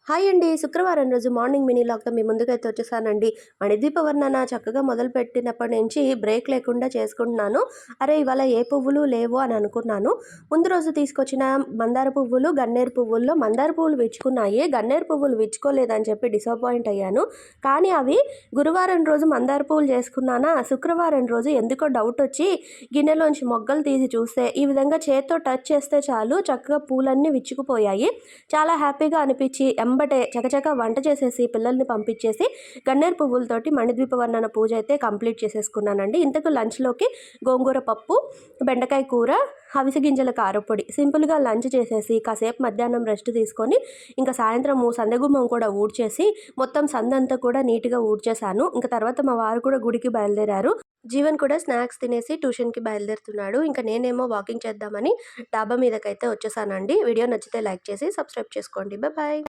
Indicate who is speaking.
Speaker 1: Hi అండి. శుక్రవారం రోజు మార్నింగ్ మినీ వ్లాగ్‌తో మీ ముందుకైతే వచ్చేసానండి. మణిద్వీప వర్ణన చక్కగా మొదలుపెట్టినప్పటి నుంచి బ్రేక్ లేకుండా చేసుకుంటున్నాను. అరే! ఇవాళ ఏ పువ్వులు లేవు అని అనుకున్నాను. ముందు రోజు తీసుకొచ్చిన మందార పువ్వులు, గన్నేరు పువ్వుల్లో మందార పువ్వులు విచ్చుకున్నాయి. గన్నేరు పువ్వులు విచ్చుకోలేదని చెప్పి డిసప్పాయింట్ అయ్యాను. కానీ అవి గురువారం రోజు మందార పువ్వులు చేసుకున్నానా, శుక్రవారం రోజు ఎందుకో డౌట్ వచ్చి గిన్నెలోంచి మొగ్గలు తీసి చూస్తే ఈ విధంగా చేత్తో టచ్ చేస్తే చాలు చక్కగా పూలన్నీ విచ్చుకుపోయాయి. చాలా హ్యాపీగా అనిపించి ఎంబటే చకచక వంట చేసేసి పిల్లల్ని పంపించేసి గన్నేరు పువ్వులతోటి మణిద్వీప వర్ణన పూజ అయితే కంప్లీట్ చేసేసుకున్నానండి. ఇంతకు లంచ్లోకి గోంగూర పప్పు, బెండకాయ కూర, అవిసె గింజల కారపొడి సింపుల్గా లంచ్ చేసేసి కాసేపు మధ్యాహ్నం రెస్ట్ తీసుకొని ఇంకా సాయంత్రం సందెగుమ్మం కూడా ఊడ్చేసి మొత్తం సందంతా కూడా నీట్గా ఊడ్చేశాను. ఇంకా తర్వాత మా వారు కూడా గుడికి బయలుదేరారు. జీవన్ కూడా స్నాక్స్ తినేసి ట్యూషన్కి బయలుదేరుతున్నాడు. ఇంకా నేనేమో వాకింగ్ చేద్దామని డాబా మీదకైతే వచ్చేసానండి. వీడియో నచ్చితే లైక్ చేసి సబ్స్క్రైబ్ చేసుకోండి. బాయ్.